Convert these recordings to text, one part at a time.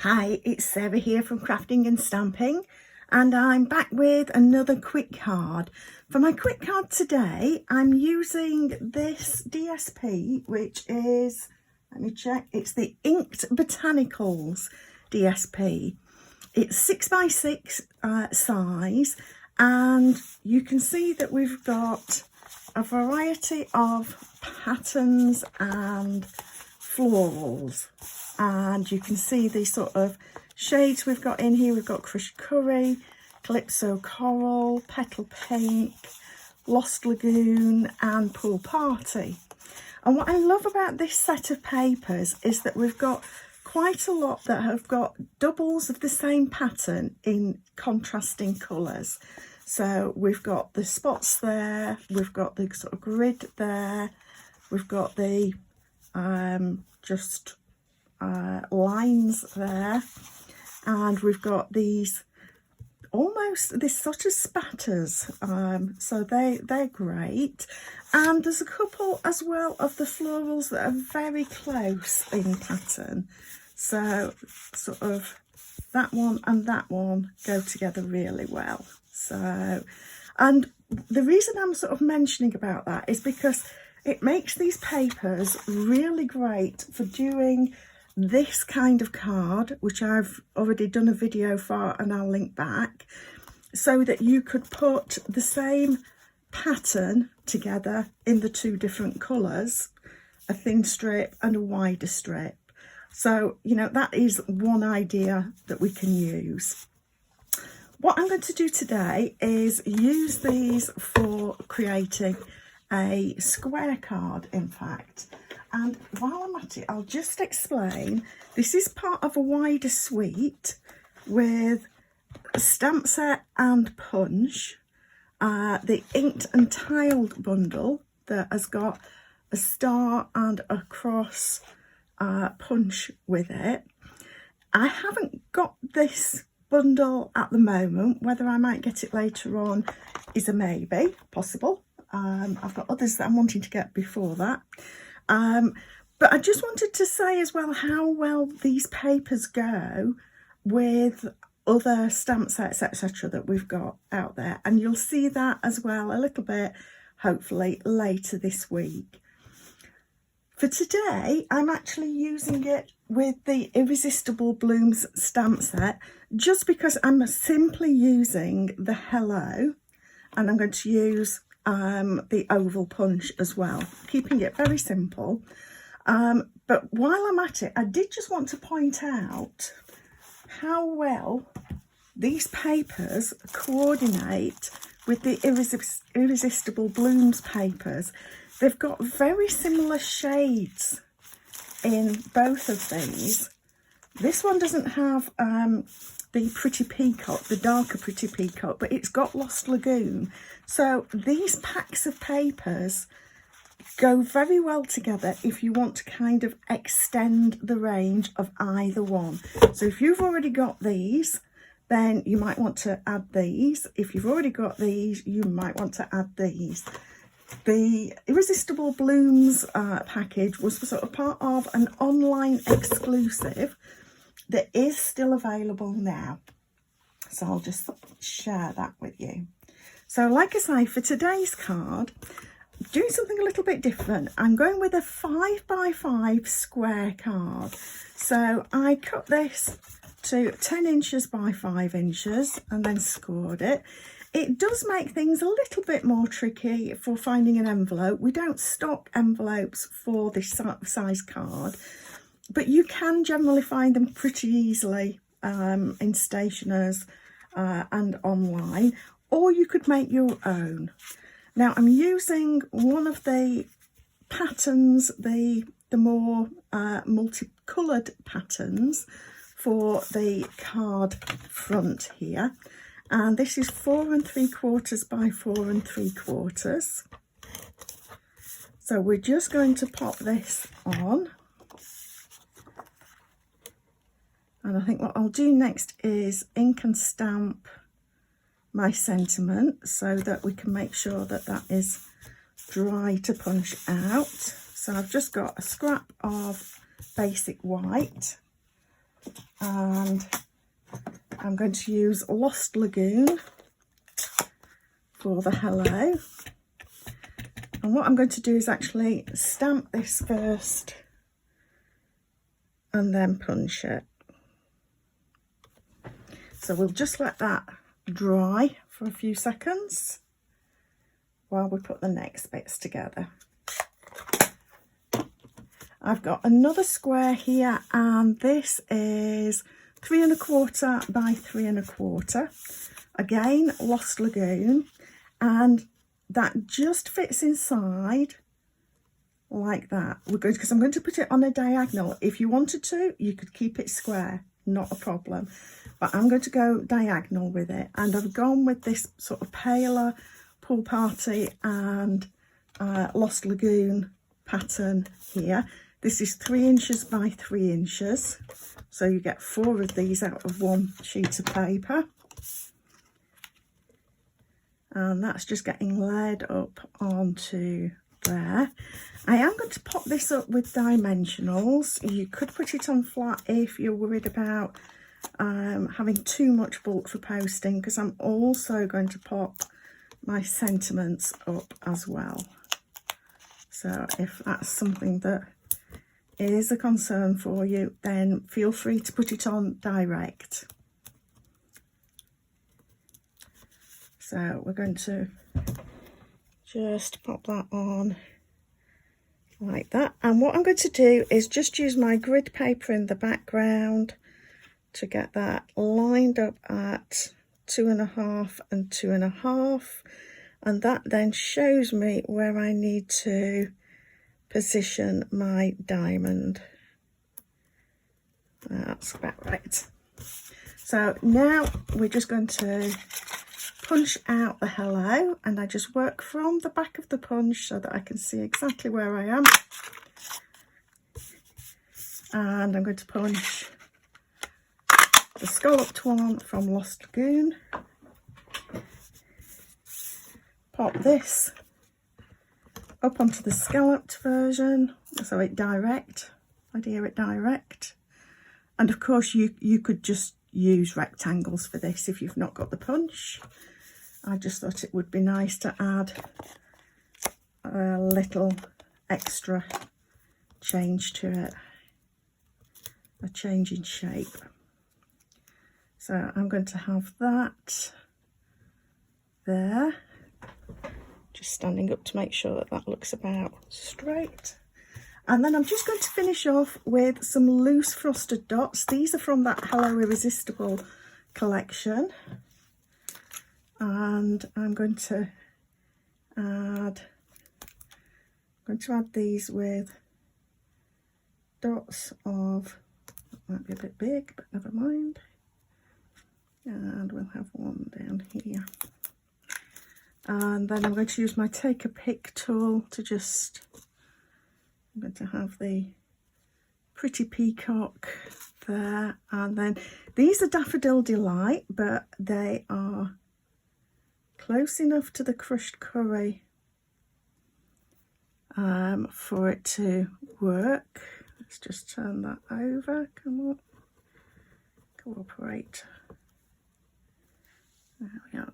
Hi, it's Sarah here from Crafting and Stamping, and I'm back with another quick card. For my quick card today, I'm using this DSP, which is, let me check, it's the Inked Botanicals DSP. It's 6x6 size, and you can see that we've got a variety of patterns and florals. And you can see these sort of shades we've got in here. We've got Crushed Curry, Calypso Coral, Petal Pink, Lost Lagoon and Pool Party. And what I love about this set of papers is that we've got quite a lot that have got doubles of the same pattern in contrasting colours. So we've got the spots there, we've got the sort of grid there, we've got the lines there, and we've got these almost this sort of spatters, so they're great. And there's a couple as well of the florals that are very close in pattern, so sort of that one and that one go together really well. So, and the reason I'm sort of mentioning about that is because it makes these papers really great for doing this kind of card, which I've already done a video for and I'll link back, so that you could put the same pattern together in the two different colours, a thin strip and a wider strip. So, you know, that is one idea that we can use. What I'm going to do today is use these for creating a square card, in fact. And while I'm at it, I'll just explain, this is part of a wider suite with a stamp set and punch, the inked and tiled bundle that has got a star and a cross punch with it. I haven't got this bundle at the moment. Whether I might get it later on is a maybe, possible. I've got others that I'm wanting to get before that. But I just wanted to say as well how well these papers go with other stamp sets, etc. that we've got out there. And you'll see that as well a little bit, hopefully, later this week. For today, I'm actually using it with the Irresistible Blooms stamp set, just because I'm simply using the Hello, and I'm going to use the oval punch as well, keeping it very simple. But while I'm at it, I did just want to point out how well these papers coordinate with the Irresistible Blooms papers. They've got very similar shades in both of these. This one doesn't have the Pretty Peacock, the darker Pretty Peacock, but it's got Lost Lagoon. So these packs of papers go very well together if you want to kind of extend the range of either one. So if you've already got these, then you might want to add these. If you've already got these, you might want to add these. The Irresistible Blooms package was sort of part of an online exclusive that is still available now. So I'll just share that with you. So like I say, for today's card, doing something a little bit different. I'm going with a 5x5 square card. So I cut this to 10 inches by 5 inches and then scored it. It does make things a little bit more tricky for finding an envelope. We don't stock envelopes for this size card, but you can generally find them pretty easily in stationers and online, or you could make your own. Now I'm using one of the patterns, the more multicoloured patterns for the card front here. And this is 4 3/4 by 4 3/4. So we're just going to pop this on. And I think what I'll do next is ink and stamp my sentiment so that we can make sure that that is dry to punch out. So I've just got a scrap of basic white and I'm going to use Lost Lagoon for the hello. And what I'm going to do is actually stamp this first and then punch it. So we'll just let that dry for a few seconds while we put the next bits together. I've got another square here, and this is 3 1/4 by 3 1/4. Again, Lost Lagoon, and that just fits inside like that. Because I'm going to put it on a diagonal. If you wanted to, you could keep it square, not a problem. But I'm going to go diagonal with it, and I've gone with this sort of paler Pool Party and Lost Lagoon pattern here. This is 3 inches by 3 inches, so you get 4 of these out of one sheet of paper. And that's just getting laid up onto there. I am going to pop this up with dimensionals. You could put it on flat if you're worried about having too much bulk for posting, because I'm also going to pop my sentiments up as well. So if that's something that is a concern for you, then feel free to put it on direct. So we're going to just pop that on like that. And what I'm going to do is just use my grid paper in the background to get that lined up at 2.5 and 2.5. And that then shows me where I need to position my diamond. That's about right. So now we're just going to punch out the hello, and I just work from the back of the punch so that I can see exactly where I am. And I'm going to punch the scalloped one from Lost Lagoon. Pop this up onto the scalloped version, so it direct. Idea it direct. And of course you could just use rectangles for this if you've not got the punch. I just thought it would be nice to add a little extra change to it, a change in shape. So I'm going to have that there, just standing up to make sure that that looks about straight. And then I'm just going to finish off with some loose frosted dots. These are from that Hello Irresistible collection. And I'm going to add these with dots of, that might be a bit big, but never mind. And we'll have one down here. And then I'm going to use my Take a Pick tool to just, I'm going to have the pretty peacock there. And then these are Daffodil Delight, but they are close enough to the crushed curry for it to work. Let's just turn that over. Come on, cooperate. There we are.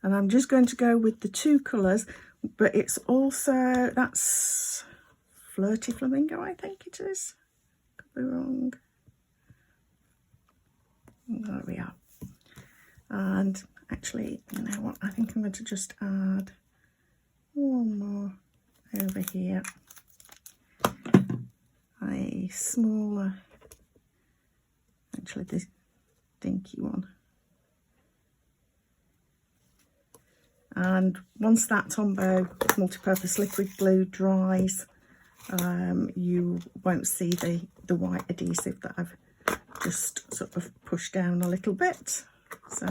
And I'm just going to go with the 2 colours, but it's also, that's Flirty Flamingo, I think it is. Could be wrong. There we are. And actually, you know what, I think I'm going to just add one more over here. A smaller, actually this dinky one. And once that Tombow multi-purpose liquid glue dries, you won't see the white adhesive that I've just sort of pushed down a little bit. So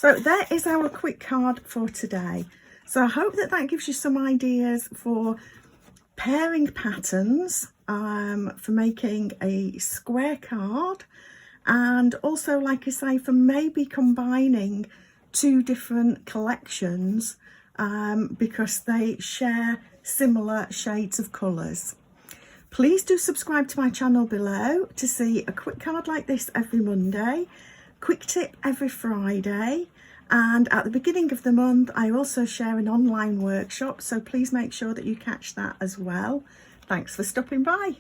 there is our quick card for today. So I hope that gives you some ideas for pairing patterns, for making a square card, and also, like I say, for maybe combining 2 different collections, because they share similar shades of colours. Please do subscribe to my channel below to see a quick card like this every Monday, quick tip every Friday, and at the beginning of the month I also share an online workshop, so please make sure that you catch that as well. Thanks for stopping by.